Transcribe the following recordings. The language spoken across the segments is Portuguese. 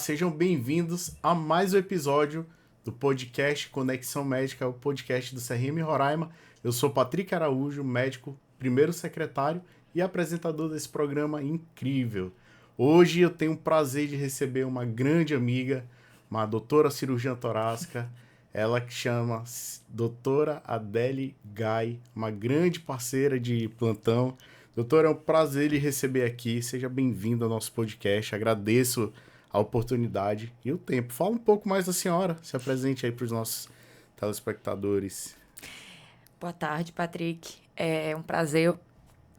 sejam bem-vindos a mais um episódio do podcast Conexão Médica, o podcast do CRM Roraima. Eu sou Patrick Araújo, médico, primeiro secretário e apresentador desse programa incrível. Hoje eu tenho o prazer de receber uma grande amiga, uma doutora cirurgiã torácica, ela que chama doutora Adele Gai, uma grande parceira de plantão. Doutora, é um prazer lhe receber aqui. Seja bem-vindo ao nosso podcast. Agradeço a oportunidade e o tempo. Fala um pouco mais da senhora. Se apresente aí para os nossos telespectadores. Boa tarde, Patrick. É um prazer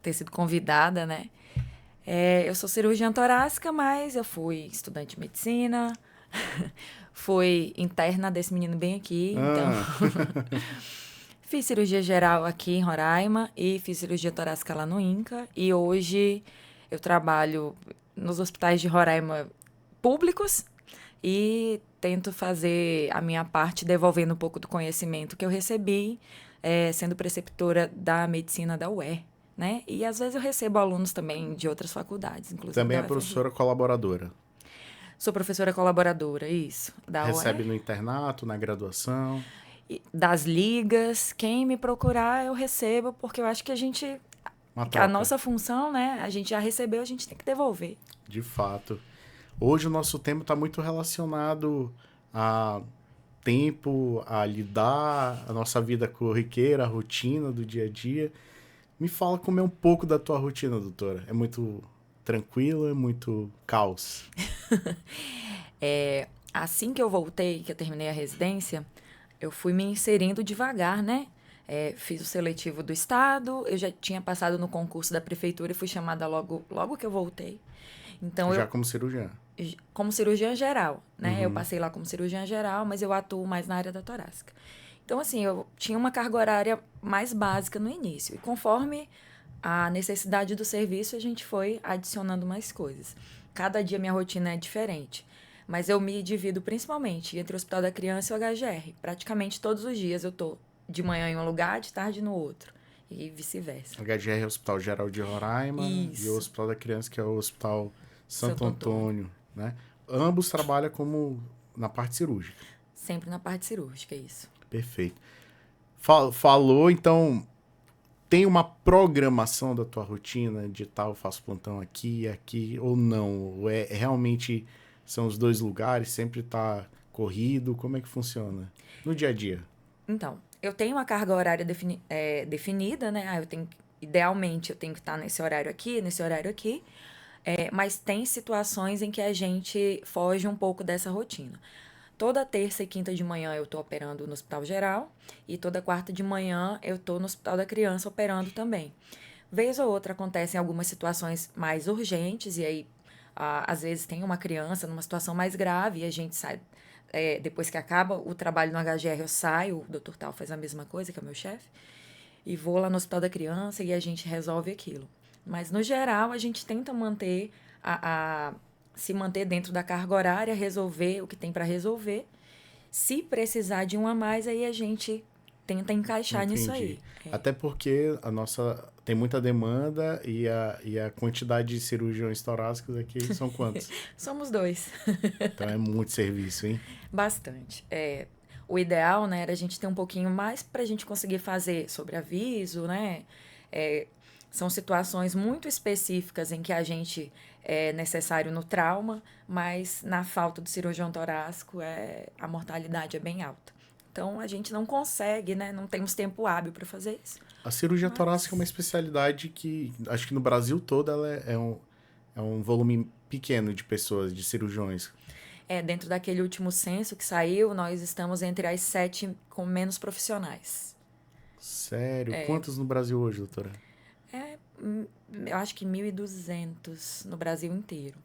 ter sido convidada, né? Eu sou cirurgiã torácica, mas eu fui estudante de medicina, fui interna desse menino bem aqui, então... Fiz cirurgia geral aqui em Roraima e fiz cirurgia torácica lá no INCA. E hoje eu trabalho nos hospitais de Roraima públicos e tento fazer a minha parte devolvendo um pouco do conhecimento que eu recebi sendo preceptora da medicina da UER, né? E às vezes eu recebo alunos também de outras faculdades, inclusive Também da é UFRJ. professora colaboradora. Sou professora colaboradora, isso, da Recebe UER. no internato, na graduação. Das ligas, quem me procurar eu recebo, porque eu acho que Uma a troca. nossa função, né, a gente já recebeu, a gente tem que devolver. De fato. Hoje o nosso tema está muito relacionado a tempo, a lidar, a nossa vida corriqueira, a rotina do dia a dia. Me fala como é um pouco da tua rotina, doutora. É muito tranquilo, é muito caos? Assim que eu voltei, que eu terminei a residência, eu fui me inserindo devagar, né? Fiz o seletivo do estado, eu já tinha passado no concurso da prefeitura e fui chamada logo que eu voltei. Então, Já como cirurgiã. como cirurgiã geral, né? Eu passei lá como cirurgiã geral, mas eu atuo mais na área da torácica. Então, assim, eu tinha uma carga horária mais básica no início. E conforme a necessidade do serviço, a gente foi adicionando mais coisas. Cada dia minha rotina é diferente. Mas eu me divido principalmente entre o Hospital da Criança e o HGR. Praticamente todos os dias eu tô de manhã em um lugar, de tarde no outro. E vice-versa. HGR é o Hospital Geral de Roraima e o Isso. Hospital da Criança, que é o Hospital Santo Santo Antônio. Antônio, né? Ambos trabalham como na parte cirúrgica. Sempre na parte cirúrgica, isso. Perfeito. Falou, então, tem uma programação da tua rotina de tal, eu faço plantão aqui, ou não? Ou realmente são os dois lugares, sempre tá corrido? Como é que funciona? No dia a dia. Então, eu tenho uma carga horária definida, né? Idealmente, eu tenho que estar nesse horário aqui, nesse horário aqui. Mas tem situações em que a gente foge um pouco dessa rotina. Toda terça e quinta de manhã eu estou operando no Hospital Geral e toda quarta de manhã eu estou no Hospital da Criança operando também. Vez ou outra acontecem algumas situações mais urgentes e aí às vezes tem uma criança numa situação mais grave e a gente sai. Depois que acaba o trabalho no HGR, eu saio, o Dr. Tal faz a mesma coisa, que é o meu chefe, e vou lá no Hospital da Criança e a gente resolve aquilo. Mas, no geral, a gente tenta se manter dentro da carga horária, resolver o que tem para resolver. Se precisar de um a mais, aí a gente tenta encaixar nisso Entendi. aí. Até porque a nossa tem muita demanda e a quantidade de cirurgiões torácicos aqui são quantos? Somos dois. Então é muito serviço, hein? Bastante. O ideal, né, era a gente ter um pouquinho mais para a gente conseguir fazer sobre aviso, né? São situações muito específicas em que a gente é necessário no trauma, mas na falta do cirurgião torácico a mortalidade é bem alta. Então a gente não consegue, né? Não temos tempo hábil para fazer isso. A cirurgia torácica é uma especialidade que acho que no Brasil todo ela é um volume pequeno de pessoas, de cirurgiões. Dentro daquele último censo que saiu, nós estamos entre as 7 com menos profissionais. Sério? Quantos no Brasil hoje, doutora? Eu acho que 1.200 no Brasil inteiro.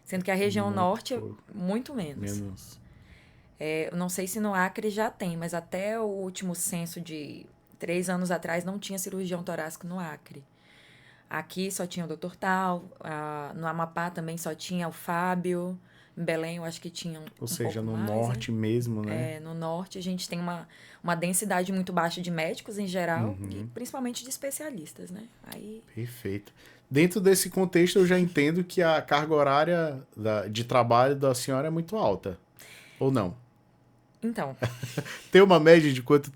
Sendo que a região Muito norte é pouco. muito menos. Menos. Eu não sei se no Acre já tem, mas até o último censo de 3 anos atrás não tinha cirurgião torácico no Acre. Aqui só tinha o Dr. Tal, no Amapá também só tinha o Fábio, Em Belém, eu acho que tinha Ou um seja, pouco no mais, norte né? mesmo, né? No norte, a gente tem uma densidade muito baixa de médicos em geral, e Uhum, principalmente de especialistas, né? Aí, perfeito. Dentro desse contexto, eu já entendo que a carga horária de trabalho da senhora é muito alta. Ou não? então, Tem uma média de quanto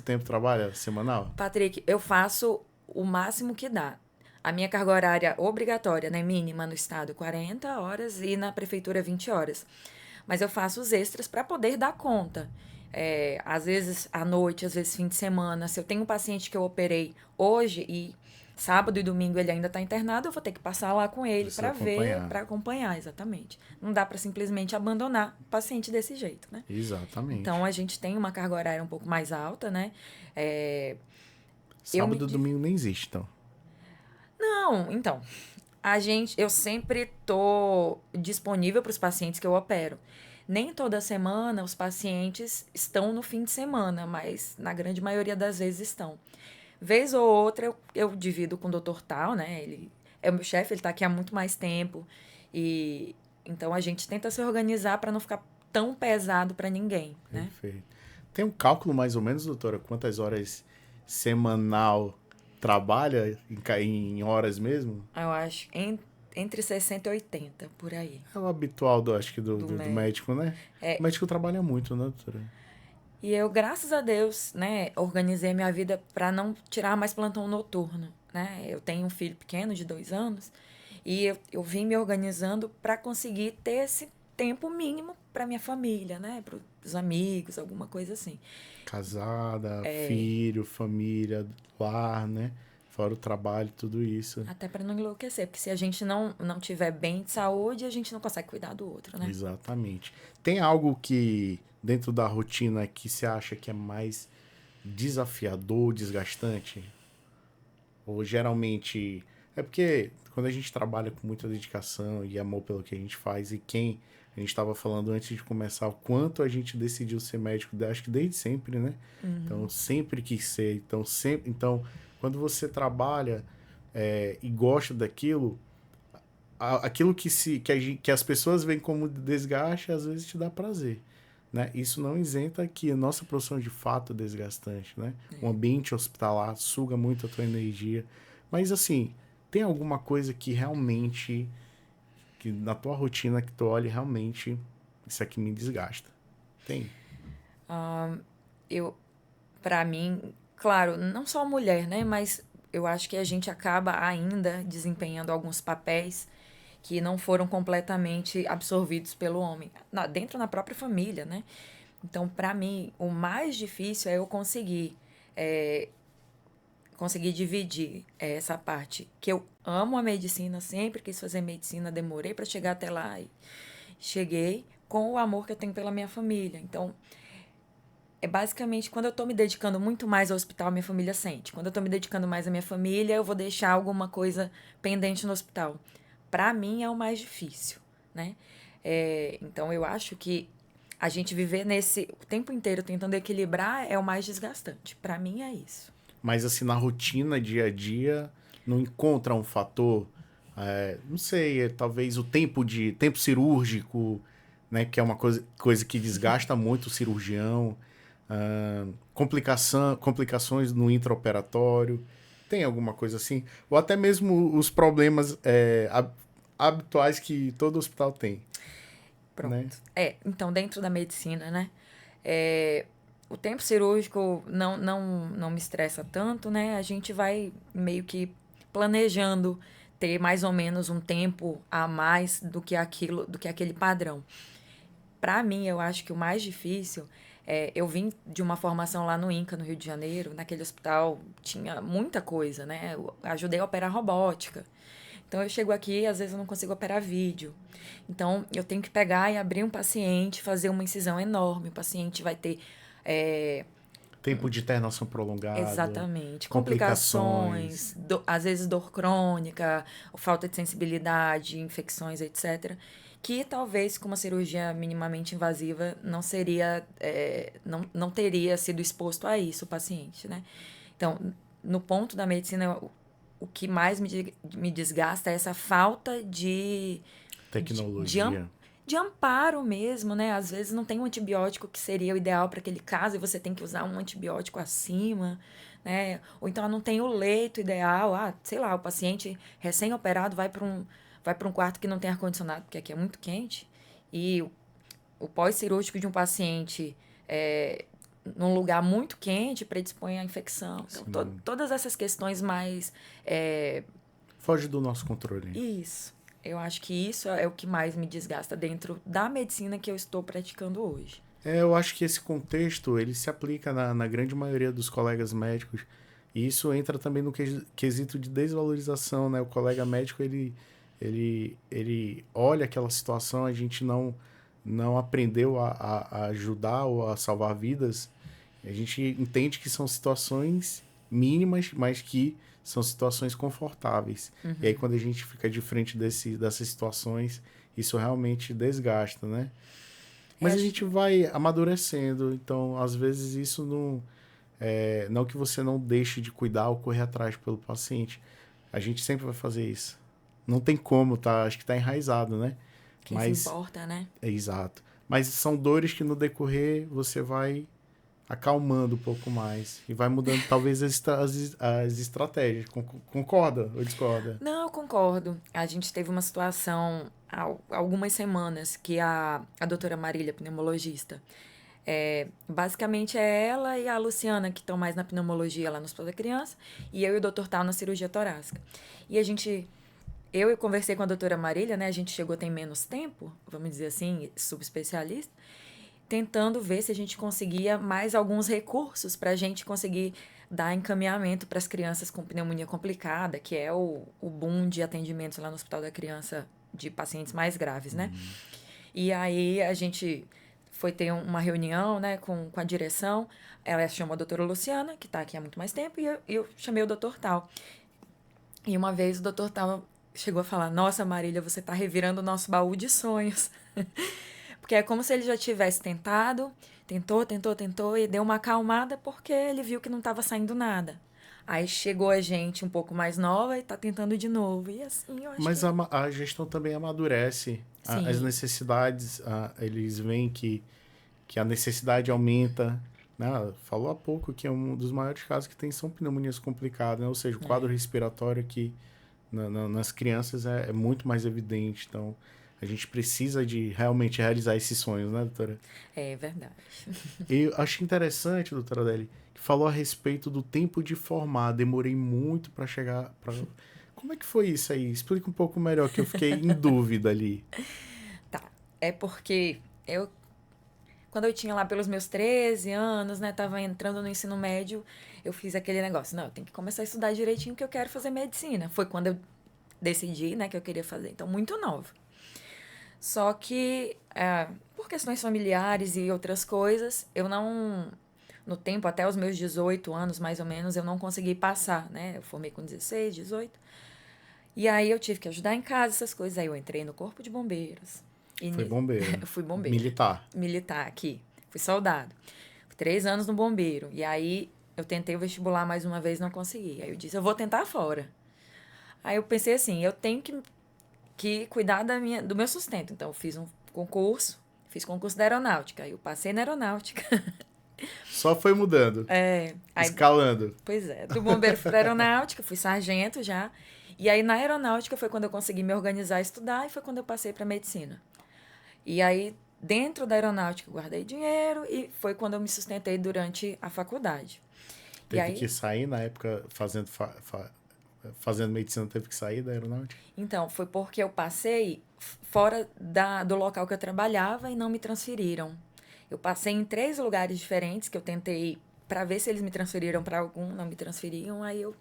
tempo trabalha semanal? Patrick, eu faço o máximo que dá. A minha carga horária obrigatória, né, mínima no estado, 40 horas e na prefeitura 20 horas. Mas eu faço os extras para poder dar conta. Às vezes à noite, às vezes fim de semana. Se eu tenho um paciente que eu operei hoje e sábado e domingo ele ainda está internado, eu vou ter que passar lá com ele Precisa para ver, acompanhar. para acompanhar, exatamente. Não dá para simplesmente abandonar o paciente desse jeito, né? Então Exatamente. a gente tem uma carga horária um pouco mais alta, né? É, eu me. Sábado e domingo nem existe, então. Não, então. Eu sempre tô disponível para os pacientes que eu opero. Nem toda semana os pacientes estão no fim de semana, mas na grande maioria das vezes estão. Vez ou outra eu divido com o doutor Tal, né? Ele é o meu chefe, ele tá aqui há muito mais tempo. E então a gente tenta se organizar para não ficar tão pesado para ninguém, né? Perfeito. Tem um cálculo mais ou menos, doutora, quantas horas semanal trabalha em horas mesmo? Eu acho entre 60 e 80 por aí, É o habitual, acho que do do médico. médico, né? O É, médico trabalha muito, né, doutora? e eu, graças a Deus, né, organizei minha vida para não tirar mais plantão noturno, né? Eu tenho um filho pequeno de 2 anos e eu vim me organizando para conseguir ter esse tempo mínimo para minha família, né? Para os amigos, alguma coisa assim. Casada, filho, família, lar, né? Fora o trabalho, tudo isso. Até para não enlouquecer, porque se a gente não tiver bem de saúde, a gente não consegue cuidar do outro, né? Exatamente. Tem algo que, dentro da rotina, que você acha que é mais desafiador, desgastante? Ou geralmente. É porque quando a gente trabalha com muita dedicação e amor pelo que a gente faz, e quem a gente estava falando antes de começar, o quanto a gente decidiu ser médico, acho que desde sempre, né? Então, sempre quis ser. Então, quando você trabalha e gosta daquilo, aquilo que as pessoas veem como desgaste, às vezes te dá prazer. Né? Isso não isenta que a nossa profissão de fato é desgastante, né? O ambiente hospitalar suga muito a tua energia. Mas assim, tem alguma coisa que realmente, que na tua rotina que tu olha realmente, isso aqui me desgasta? Tem. Eu, para mim, claro, não só mulher, né? Mas eu acho que a gente acaba ainda desempenhando alguns papéis que não foram completamente absorvidos pelo homem, dentro da própria família, né? Então, para mim, o mais difícil é eu conseguir dividir essa parte que eu amo a medicina, sempre quis fazer medicina, demorei para chegar até lá e cheguei com o amor que eu tenho pela minha família. Então, é basicamente quando eu tô me dedicando muito mais ao hospital, minha família sente. Quando eu tô me dedicando mais à minha família, eu vou deixar alguma coisa pendente no hospital. Para mim é o mais difícil, né? Então eu acho que a gente viver nesse o tempo inteiro tentando equilibrar é o mais desgastante. Para mim é isso. Mas assim, na rotina, dia a dia, não encontra um fator, não sei, talvez o tempo cirúrgico, né, que é uma coisa que desgasta muito o cirurgião, complicações no intraoperatório, tem alguma coisa assim? Ou até mesmo os problemas habituais que todo hospital tem, né? Pronto. Então dentro da medicina, né? É, o tempo cirúrgico não me estressa tanto, né? A gente vai meio que planejando ter mais ou menos um tempo a mais do que aquele padrão. Para mim, eu acho que o mais difícil eu vim de uma formação lá no INCA, no Rio de Janeiro, naquele hospital tinha muita coisa, né? Eu ajudei a operar robótica. Então eu chego aqui e às vezes eu não consigo operar vídeo. Então eu tenho que pegar e abrir um paciente, fazer uma incisão enorme. O paciente vai ter Tempo de internação prolongado, exatamente complicações. complicações, às vezes dor crônica, falta de sensibilidade, infecções, etc. Que talvez com uma cirurgia minimamente invasiva não seria, não teria sido exposto a isso o paciente, né? Então, no ponto da medicina, o que mais me desgasta é essa falta de, Tecnologia. de amparo mesmo, né? Às vezes não tem um antibiótico que seria o ideal para aquele caso e você tem que usar um antibiótico acima, né? Ou então não tem o leito ideal. Sei lá, o paciente recém-operado vai para um quarto que não tem ar-condicionado, porque aqui é muito quente, e o pós-cirúrgico de um paciente num lugar muito quente predispõe à infecção. Então, Sim. todas essas questões mais. é, Foge do nosso controle. Isso. Eu acho que isso é o que mais me desgasta dentro da medicina que eu estou praticando hoje. Eu acho que esse contexto, ele se aplica na grande maioria dos colegas médicos, e isso entra também no quesito de desvalorização, né? O colega médico, ele olha aquela situação, a gente não aprendeu a ajudar ou a salvar vidas, a gente entende que são situações mínimas, mas que são situações confortáveis. E aí, quando a gente fica de frente dessas situações, isso realmente desgasta, né? Mas a gente vai amadurecendo, então às vezes isso não que você não deixe de cuidar ou correr atrás pelo paciente. A gente sempre vai fazer isso. Não tem como, tá? Acho que tá enraizado, né? Quem se Mas importa, né? é exato. Mas são dores que no decorrer você vai acalmando um pouco mais e vai mudando talvez as estratégias. Concorda ou discorda? Não, eu concordo. A gente teve uma situação há algumas semanas que a doutora Marília, pneumologista, basicamente é ela e a Luciana que estão mais na pneumologia lá no Hospital da Criança, e eu e o doutor Tal na cirurgia torácica. E eu conversei com a doutora Marília, né? A gente chegou tem menos tempo, vamos dizer assim, subespecialista, tentando ver se a gente conseguia mais alguns recursos para a gente conseguir dar encaminhamento para as crianças com pneumonia complicada, que é o boom de atendimentos lá no Hospital da Criança de pacientes mais graves, né? E aí a gente foi ter uma reunião, né, com a direção. Ela chamou a doutora Luciana, que está aqui há muito mais tempo, e eu chamei o doutor Tal. E uma vez o doutor Tal chegou a falar: Nossa, Marília, você está revirando o nosso baú de sonhos. Porque é como se ele já tivesse tentou, e deu uma acalmada porque ele viu que não estava saindo nada. Aí chegou a gente um pouco mais nova e tá tentando de novo. E assim, eu acho Mas que. a gestão também amadurece. As Sim, necessidades, eles veem que a necessidade aumenta. Né? Falou há pouco que é um dos maiores casos que tem são pneumonias complicadas, né? Ou seja, o quadro respiratório aqui nas crianças é muito mais evidente. Então, a gente precisa de realmente realizar esses sonhos, né, doutora? é verdade. E eu achei interessante, doutora Adele, que falou a respeito do tempo de formar. Demorei muito para chegar. Como é que foi isso aí? Explica um pouco melhor, que eu fiquei em dúvida ali. Tá. É porque quando eu tinha lá pelos meus 13 anos, né, tava entrando no ensino médio, eu fiz aquele negócio, não, eu tenho que começar a estudar direitinho que eu quero fazer medicina. Foi quando eu decidi, né, que eu queria fazer. Então, muito nova. Só que, por questões familiares e outras coisas, eu não. No tempo, até os meus 18 anos, mais ou menos, eu não consegui passar, né? Eu formei com 16, 18. E aí eu tive que ajudar em casa, essas coisas. Aí eu entrei no Corpo de Bombeiros. Foi bombeiro. Eu fui bombeiro. Militar. Militar aqui. Fui soldado. Fui 3 anos no bombeiro. E aí eu tentei o vestibular mais uma vez, não consegui. Aí eu disse, eu vou tentar fora. Aí eu pensei assim, eu tenho que cuidar do meu sustento. Então, eu fiz concurso da aeronáutica. Aí eu passei na aeronáutica. Só foi mudando. Aí, Escalando. pois é, do bombeiro fui pra aeronáutica, fui sargento já. E aí na aeronáutica foi quando eu consegui me organizar e estudar, e foi quando eu passei para medicina. E aí, dentro da aeronáutica, eu guardei dinheiro, e foi quando eu me sustentei durante a faculdade. E Teve que aí, sair na época fazendo medicina, teve que sair da aeronáutica? então, foi porque eu passei fora do local que eu trabalhava e não me transferiram. Eu passei em 3 lugares diferentes que eu tentei para ver se eles me transferiram para algum, não me transferiam. Aí eu,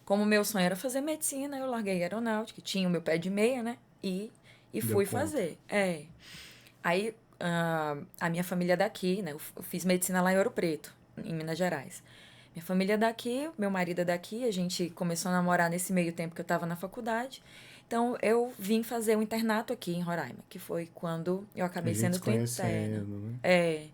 como meu sonho era fazer medicina, eu larguei a aeronáutica, tinha o meu pé de meia, né? E Deu fui conta. fazer. Aí a minha família é daqui, né? Eu fiz medicina lá em Ouro Preto, em Minas Gerais. Minha família é daqui, meu marido é daqui, a gente começou a namorar nesse meio tempo que eu estava na faculdade. Então eu vim fazer o internato aqui em Roraima, que foi quando eu A acabei gente sendo se tua interna. conhecendo, né?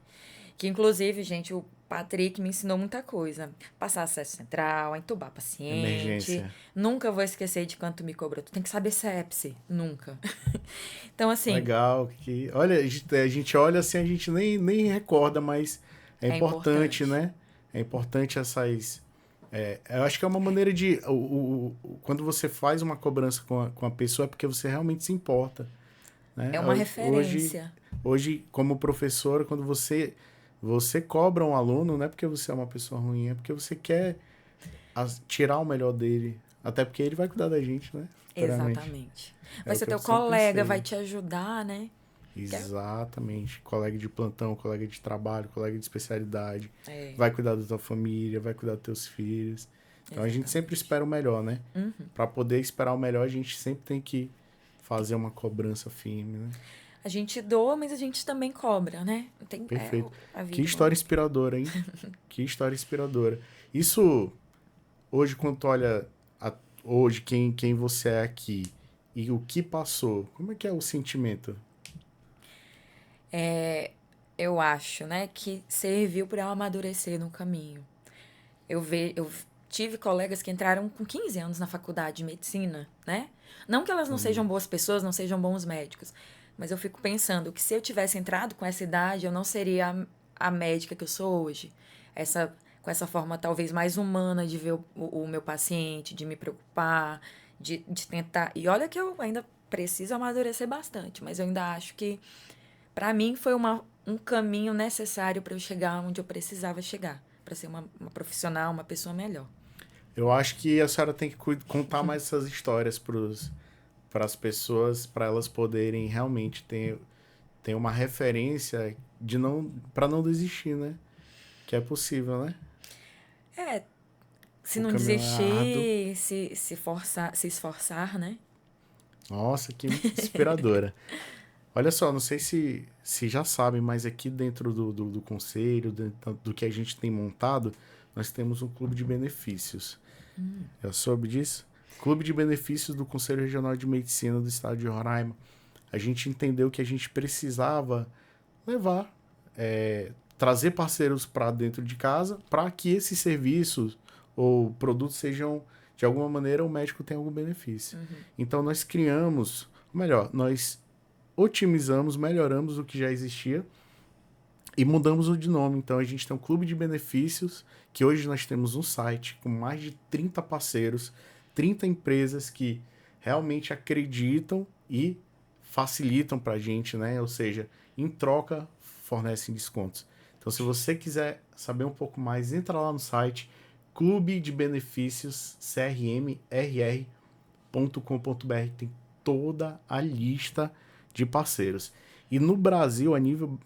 Que inclusive, gente, o Patrick me ensinou muita coisa. Passar acesso central, entubar paciente. Emergência. Nunca vou esquecer de quanto me cobrou. Tu tem que saber sepse. Nunca. Então, assim, Legal. Olha, a gente olha assim, a gente nem recorda, mas é é importante, importante. né? É importante essas. Eu acho que é uma maneira de. Quando você faz uma cobrança com a pessoa, é porque você realmente se importa. Né? É uma Hoje, referência. hoje, como professor, quando você cobra um aluno, não é porque você é uma pessoa ruim, é porque você quer tirar o melhor dele. Até porque ele vai cuidar da gente, né? Futuramente. Exatamente. É Vai o ser que eu teu sempre colega, vai pensei. te ajudar, né? Que é, Exatamente. Colega de plantão, colega de trabalho, colega de especialidade. é, Vai cuidar da tua família, vai cuidar dos teus filhos. Então a gente sempre exatamente. espera o melhor, né? Uhum. Para poder esperar o melhor, a gente sempre tem que fazer uma cobrança firme, né? A gente doa, mas a gente também cobra, né? Perfeito. A Que vida, história vamos dizer. inspiradora, hein? Que história inspiradora. Isso, hoje, quando tu olha hoje quem você é aqui e o que passou, como é que é o sentimento? Eu acho, né, que serviu para eu amadurecer no caminho. Eu tive colegas que entraram com 15 anos na faculdade de medicina, né? Não que elas não sejam boas pessoas, não sejam bons médicos, mas eu fico pensando que se eu tivesse entrado com essa idade, eu não seria a médica que eu sou hoje. Essa, com essa forma talvez mais humana de ver o meu paciente, de me preocupar, de tentar. E olha que eu ainda preciso amadurecer bastante, mas eu ainda acho que, para mim, foi um caminho necessário para eu chegar onde eu precisava chegar, para ser uma profissional, uma pessoa melhor. Eu acho que a senhora tem que contar mais essas histórias para as pessoas, para elas poderem realmente ter uma referência de não para não desistir, né? Que é possível, né? É, se O não caminho é árduo. desistir, se forçar, se esforçar, né? Nossa, que inspiradora. Olha só, não sei se já sabem, mas aqui dentro do conselho, dentro do que a gente tem montado, nós temos um clube de benefícios. Já soube disso? Clube de benefícios do Conselho Regional de Medicina do Estado de Roraima. A gente entendeu que a gente precisava levar, trazer parceiros para dentro de casa para que esses serviços ou produtos sejam, de alguma maneira, o médico tenha algum benefício. Então nós criamos, ou melhor, nós otimizamos, melhoramos o que já existia e mudamos o de nome. Então a gente tem um clube de benefícios, que hoje nós temos um site com mais de 30 parceiros, 30 empresas que realmente acreditam e facilitam para a gente, né? Ou seja, em troca, fornecem descontos. Então, se você quiser saber um pouco mais, entra lá no site Clube de Benefícios crmrr.com.br. Tem toda a lista de parceiros. E no Brasil, a nível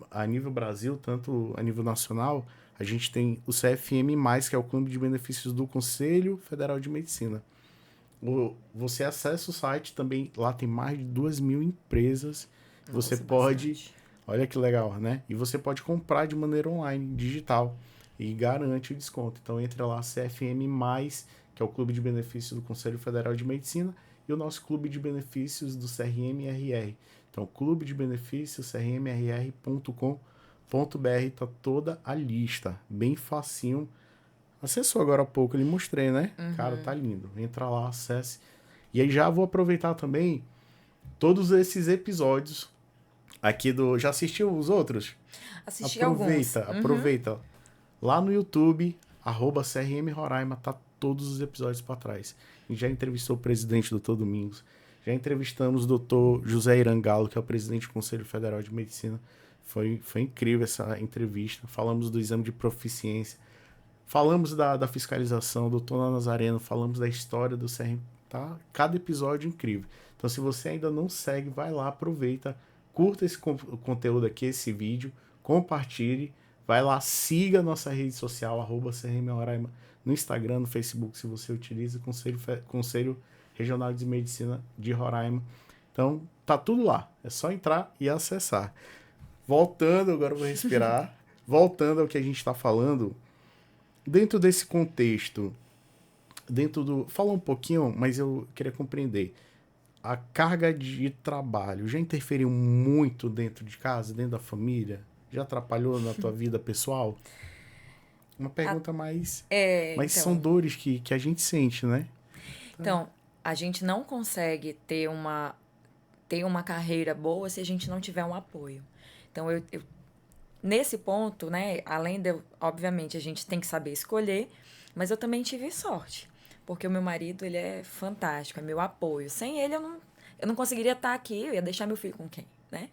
Brasil, tanto a nível nacional, a gente tem o CFM+, que é o Clube de Benefícios do Conselho Federal de Medicina. Você acessa o site também, lá tem mais de 2.000 empresas. Você Nossa, pode, bastante. olha que legal, né? E você pode comprar de maneira online, digital, e garante o desconto. Então entra lá, CFM+, que é o Clube de Benefícios do Conselho Federal de Medicina, e o nosso Clube de Benefícios do CRMRR. Então, Clube de Benefícios, crmrr.com.br, tá toda a lista, bem facinho. Acessou agora há pouco, eu lhe mostrei, né? Cara, tá lindo. Entra lá, acesse. E aí já vou aproveitar também todos esses episódios aqui do... Já assistiu os outros? Assisti alguns. Aproveita. Lá no YouTube, @CRM Roraima, tá todos os episódios para trás. A gente já entrevistou o presidente Dr. Domingos, já entrevistamos o Dr. José Irangalo, que é o presidente do Conselho Federal de Medicina. Foi incrível essa entrevista. Falamos do exame de proficiência, falamos da fiscalização, do Dr. Nazareno, falamos da história do CRM, tá? Cada episódio incrível. Então, se você ainda não segue, vai lá, aproveita, curta esse conteúdo aqui, esse vídeo, compartilhe, vai lá, siga a nossa rede social, @CRM Roraima, no Instagram, no Facebook, se você utiliza, Conselho Regional de Medicina de Roraima. Então, tá tudo lá, é só entrar e acessar. Voltando, agora eu vou respirar, voltando ao que a gente está falando, dentro desse contexto, fala um pouquinho, mas eu queria compreender. A carga de trabalho já interferiu muito dentro de casa, dentro da família? Já atrapalhou na tua vida pessoal? Uma pergunta mais... Mas Então, são dores que a gente sente, né? então, a gente não consegue ter uma carreira boa se a gente não tiver um apoio. Então, nesse ponto, né, além de, obviamente, a gente tem que saber escolher, mas eu também tive sorte, porque o meu marido, ele é fantástico, é meu apoio. Sem ele, eu não conseguiria estar aqui, eu ia deixar meu filho com quem, né?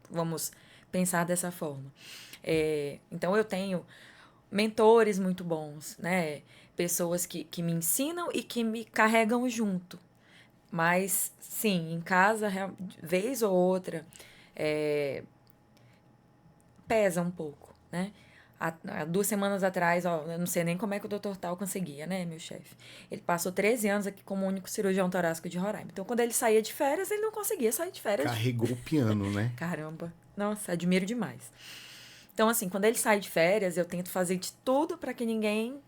Vamos pensar dessa forma. Então, eu tenho mentores muito bons, né? Pessoas que me ensinam e que me carregam junto. Mas, sim, em casa, vez ou outra, é, pesa um pouco, né? Há 2 semanas atrás, ó, eu não sei nem como é que o Dr. Tal conseguia, né, meu chefe? Ele passou 13 anos aqui como único cirurgião torácico de Roraima. Então, quando ele saía de férias, ele não conseguia sair de férias. Carregou o piano, né? Caramba, nossa, admiro demais. Então, assim, quando ele sai de férias, eu tento fazer de tudo para que ninguém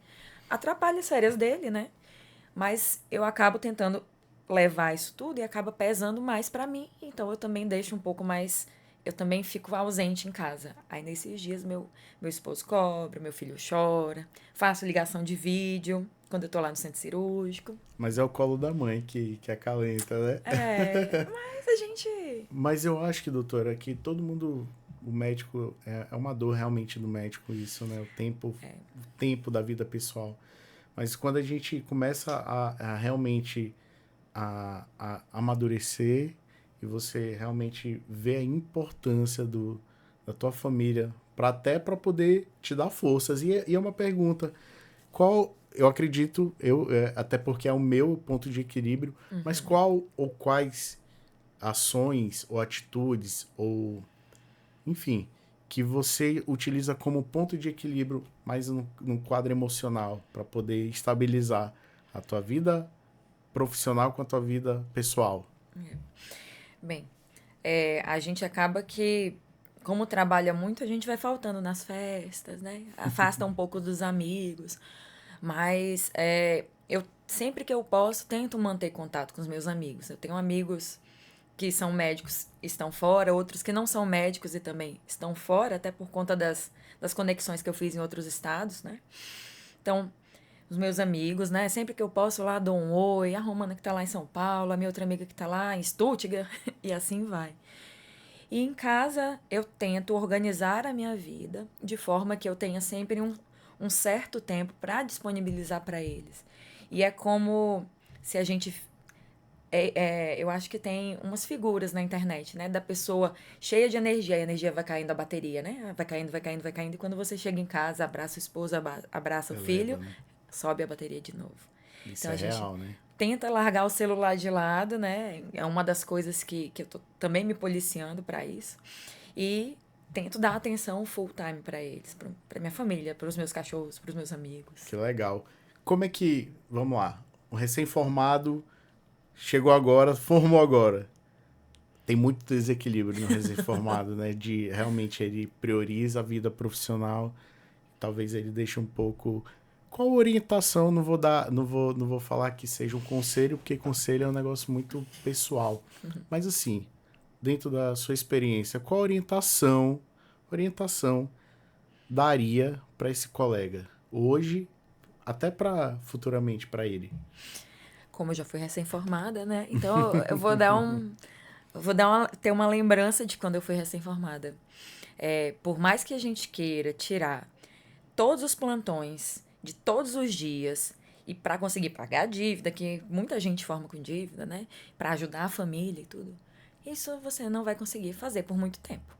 atrapalhe as férias dele, né? Mas eu acabo tentando levar isso tudo e acaba pesando mais para mim. Então eu também deixo um pouco mais. Eu também fico ausente em casa. Aí nesses dias meu esposo cobra, meu filho chora, faço ligação de vídeo quando eu tô lá no centro cirúrgico. Mas é o colo da mãe que acalenta, né? Mas a gente. Mas eu acho que, doutora, que todo mundo, o médico, é uma dor realmente do médico isso, né? O tempo da vida pessoal. Mas quando a gente começa a realmente a amadurecer e você realmente vê a importância da tua família até para poder te dar forças. E é uma pergunta, qual, eu acredito, até porque é o meu ponto de equilíbrio, mas qual ou quais ações ou atitudes ou, enfim, que você utiliza como ponto de equilíbrio mais no quadro emocional para poder estabilizar a tua vida profissional com a tua vida pessoal? Bem, a gente acaba que, como trabalha muito, a gente vai faltando nas festas, né? Afasta um pouco dos amigos. Mas eu sempre que eu posso tento manter contato com os meus amigos. Eu tenho amigos que são médicos e estão fora, outros que não são médicos e também estão fora, até por conta das conexões que eu fiz em outros estados, né? Então, os meus amigos, né? Sempre que eu posso lá dou um oi, a Romana que tá lá em São Paulo, a minha outra amiga que tá lá em Stuttgart, e assim vai. E em casa eu tento organizar a minha vida de forma que eu tenha sempre um certo tempo para disponibilizar para eles. E é como se a gente. Eu acho que tem umas figuras na internet, né? Da pessoa cheia de energia, a energia vai caindo a bateria, né? Vai caindo, vai caindo, vai caindo. E quando você chega em casa, abraça a esposa, abraça o Eleva, filho, né? sobe a bateria de novo. Isso Então é a gente real, né? tenta largar o celular de lado, né? É uma das coisas que eu tô também me policiando para isso. E tento dar atenção full time para eles, para minha família, para os meus cachorros, para os meus amigos. Que legal. Como é que, vamos lá, um recém-formado chegou agora, formou agora. Tem muito desequilíbrio no recém-formado, né? De realmente ele prioriza a vida profissional, talvez ele deixe um pouco. Qual orientação? Não vou falar que seja um conselho, porque conselho é um negócio muito pessoal. Mas assim, dentro da sua experiência, qual orientação daria para esse colega hoje, até para futuramente para ele? Como eu já fui recém-formada, né? Então eu vou dar ter uma lembrança de quando eu fui recém-formada. Por mais que a gente queira tirar todos os plantões de todos os dias e para conseguir pagar a dívida, que muita gente forma com dívida, né? Para ajudar a família e tudo. Isso você não vai conseguir fazer por muito tempo.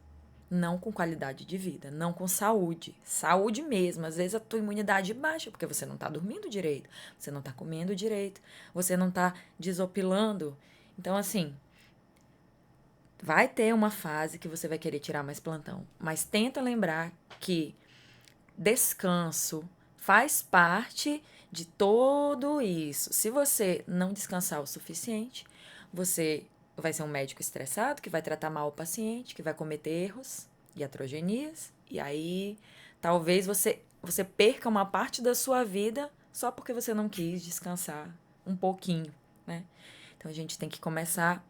Não com qualidade de vida, não com saúde. Saúde mesmo. Às vezes a tua imunidade baixa, porque você não está dormindo direito, você não está comendo direito, você não está desopilando. Então, assim, vai ter uma fase que você vai querer tirar mais plantão. Mas tenta lembrar que descanso faz parte de tudo isso. Se você não descansar o suficiente, você vai ser um médico estressado, que vai tratar mal o paciente, que vai cometer erros, iatrogenias, e aí talvez você perca uma parte da sua vida só porque você não quis descansar um pouquinho, né? Então a gente tem que começar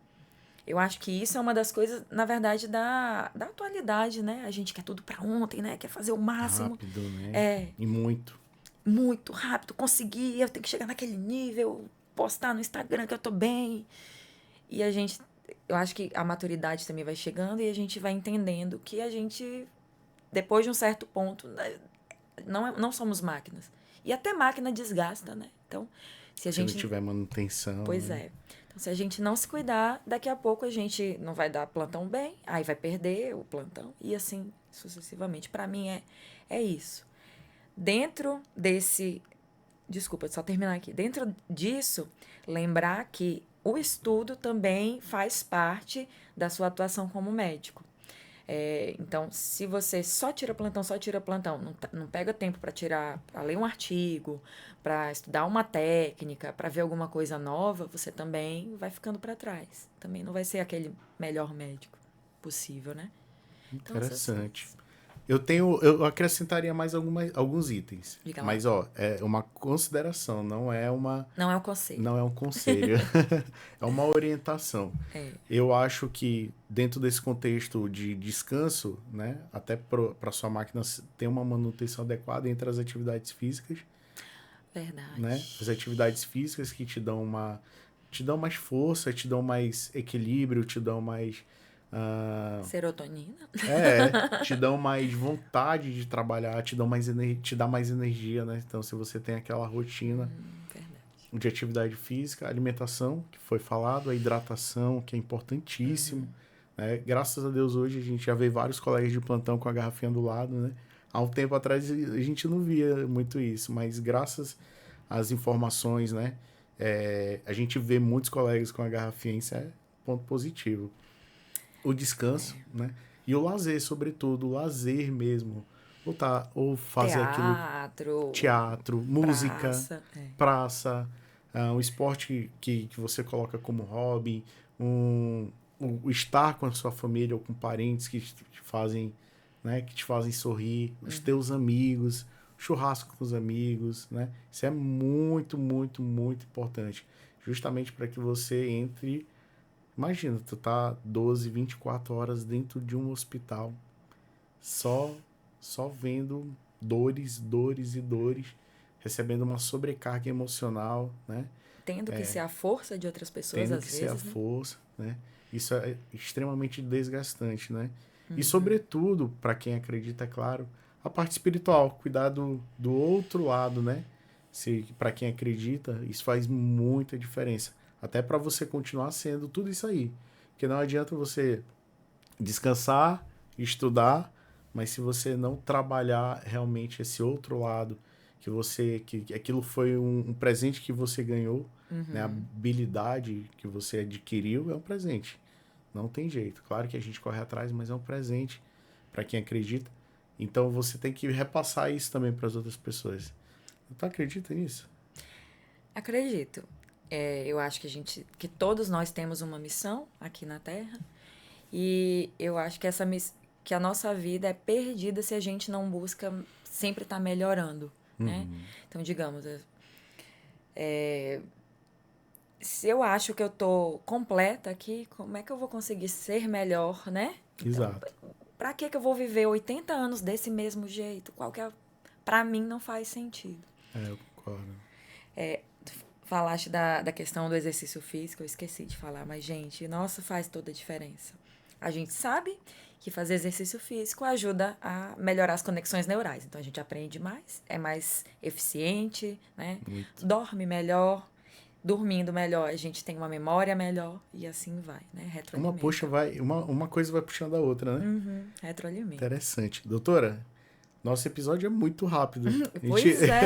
Eu acho que isso é uma das coisas, na verdade, da atualidade, né? A gente quer tudo pra ontem, né? Quer fazer o máximo. Rápido, né? É, E muito. muito rápido, conseguir, eu tenho que chegar naquele nível, postar no Instagram que eu tô bem. E eu acho que a maturidade também vai chegando e a gente vai entendendo que a gente, depois de um certo ponto, né, não somos máquinas. E até máquina desgasta, né? Então, se a Se não gente. tiver manutenção, Pois né? é. Então, se a gente não se cuidar, daqui a pouco a gente não vai dar plantão bem, aí vai perder o plantão e assim sucessivamente. Para mim é isso. Dentro desse. Desculpa, só terminar aqui. Dentro disso, lembrar que o estudo também faz parte da sua atuação como médico. Então, se você só tira plantão, não pega tempo para tirar, para ler um artigo, para estudar uma técnica, para ver alguma coisa nova, você também vai ficando para trás. Também não vai ser aquele melhor médico possível, né? Então, essas Interessante. coisas. Eu acrescentaria mais alguns itens. Diga lá. Mas, ó, é uma consideração, Não é um conselho. não é um conselho. É uma orientação. É, Eu acho que dentro desse contexto de descanso, né, até para sua máquina ter uma manutenção adequada entre as atividades físicas, né, as verdade. atividades físicas que te dão mais força, te dão mais equilíbrio, te dão mais Serotonina? te dão mais vontade de trabalhar, te dá mais energia, né? Então, se você tem aquela rotina Verdade. de atividade física, alimentação, que foi falado, a hidratação, que é importantíssimo, né? Graças a Deus, hoje a gente já vê vários colegas de plantão com a garrafinha do lado, né? Há um tempo atrás a gente não via muito isso, mas graças às informações, né? A gente vê muitos colegas com a garrafinha, isso é ponto positivo. O descanso, né? E o lazer, sobretudo, o lazer mesmo. Ou fazer aquilo, Teatro, teatro, música, praça. É. praça, um esporte que você coloca como hobby, o estar com a sua família ou com parentes que te fazem, né, que te fazem sorrir, os teus amigos, churrasco com os amigos, né? Isso é muito, muito, muito importante. Justamente para que você entre. Imagina, tu tá 12, 24 horas dentro de um hospital, só só vendo dores, dores e dores, recebendo uma sobrecarga emocional, né? Tendo que ser a força de outras pessoas, Tendo às que ser a vezes, né? força, né? Isso é extremamente desgastante, né? E sobretudo, para quem acredita, é claro, a parte espiritual, cuidar do outro lado, né? Se para quem acredita, isso faz muita diferença, até para você continuar sendo tudo isso aí. Porque não adianta você descansar, estudar, mas se você não trabalhar realmente esse outro lado, que aquilo foi um presente que você ganhou, né? A habilidade que você adquiriu é um presente. Não tem jeito. Claro que a gente corre atrás, mas é um presente para quem acredita. Então você tem que repassar isso também para as outras pessoas. Tu acredita nisso? Acredito. Eu acho que todos nós temos uma missão aqui na Terra e eu acho que que a nossa vida é perdida se a gente não busca sempre estar melhorando, né? Então, digamos, se eu acho que eu tô completa aqui, como é que eu vou conseguir ser melhor, né? Então, Exato. pra que eu vou viver 80 anos desse mesmo jeito? Pra mim não faz sentido. Eu concordo. Falaste da questão do exercício físico, eu esqueci de falar, mas, gente, nossa, faz toda a diferença. A gente sabe que fazer exercício físico ajuda a melhorar as conexões neurais. Então, a gente aprende mais, é mais eficiente, né? Muito. Dorme melhor. Dormindo melhor, a gente tem uma memória melhor e assim vai, né? Retroalimenta. Uma coisa vai puxando a outra, né? Retroalimenta. Interessante. Doutora, nosso episódio é muito rápido. Pois é.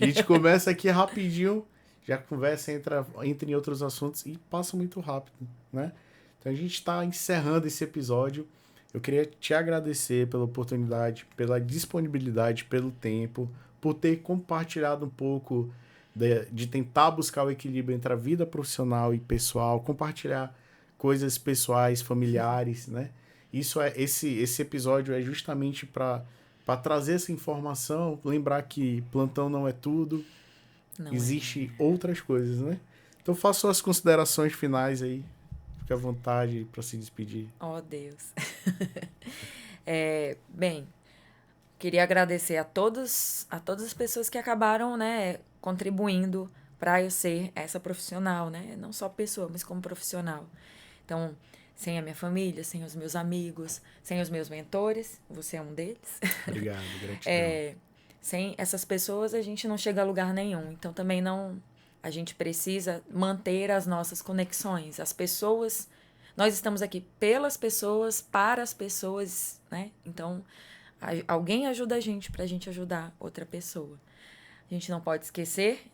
A gente começa aqui rapidinho, já conversa, entra em outros assuntos e passa muito rápido, né? Então a gente está encerrando esse episódio. Eu queria te agradecer pela oportunidade, pela disponibilidade, pelo tempo, por ter compartilhado um pouco de tentar buscar o equilíbrio entre a vida profissional e pessoal, compartilhar coisas pessoais, familiares, né? Esse episódio é justamente para trazer essa informação, lembrar que plantão não é tudo, Não existe outras coisas, né? Então faço as considerações finais aí, fique à vontade para se despedir. Oh, Deus. Bem, queria agradecer a todas as pessoas que acabaram, né, contribuindo para eu ser essa profissional, né? Não só pessoa, mas como profissional. Então, sem a minha família, sem os meus amigos, sem os meus mentores, você é um deles. Obrigado, gratidão. Sem essas pessoas, a gente não chega a lugar nenhum. Então, também não... A gente precisa manter as nossas conexões. As pessoas... Nós estamos aqui pelas pessoas, para as pessoas, né? Então, alguém ajuda a gente para a gente ajudar outra pessoa. A gente não pode esquecer...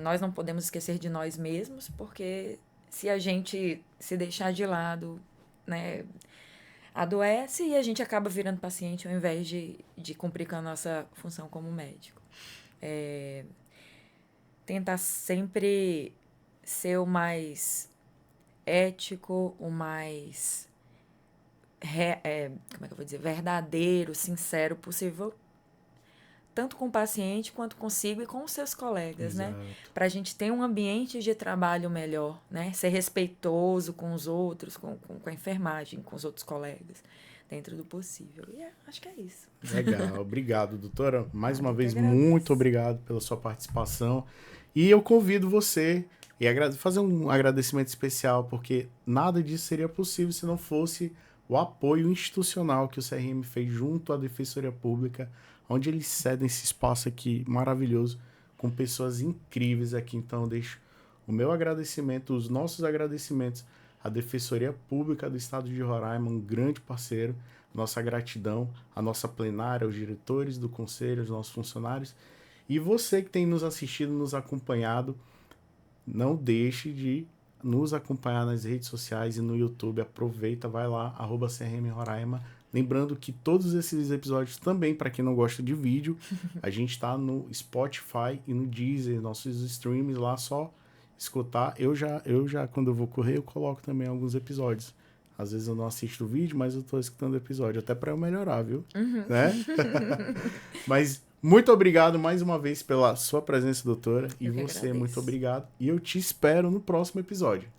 Nós não podemos esquecer de nós mesmos, porque se a gente se deixar de lado, né, adoece e a gente acaba virando paciente ao invés de cumprir com a nossa função como médico. Tentar sempre ser o mais ético, o mais como é que eu vou dizer, verdadeiro, sincero possível, tanto com o paciente quanto consigo e com os seus colegas, Exato. né? Para a gente ter um ambiente de trabalho melhor, né? Ser respeitoso com os outros, com a enfermagem, com os outros colegas, dentro do possível. E acho que é isso. Legal, obrigado, doutora. Mais uma Eu vez, que agradeço. muito obrigado pela sua participação. E eu convido você a fazer um agradecimento especial, porque nada disso seria possível se não fosse o apoio institucional que o CRM fez junto à Defensoria Pública, onde eles cedem esse espaço aqui maravilhoso, com pessoas incríveis aqui. Então, eu deixo o meu agradecimento, os nossos agradecimentos à Defensoria Pública do Estado de Roraima, um grande parceiro, nossa gratidão à nossa plenária, aos diretores do conselho, aos nossos funcionários. E você que tem nos assistido, nos acompanhado, não deixe de nos acompanhar nas redes sociais e no YouTube. Aproveita, vai lá, @CRM Roraima. Lembrando que todos esses episódios também, para quem não gosta de vídeo, a gente está no Spotify e no Deezer, nossos streams lá, só escutar. Eu já, quando eu vou correr, eu coloco também alguns episódios. Às vezes eu não assisto o vídeo, mas eu tô escutando o episódio, até para eu melhorar, viu? Né? Mas muito obrigado mais uma vez pela sua presença, doutora. E Eu que você, agradeço. muito obrigado. E eu te espero no próximo episódio.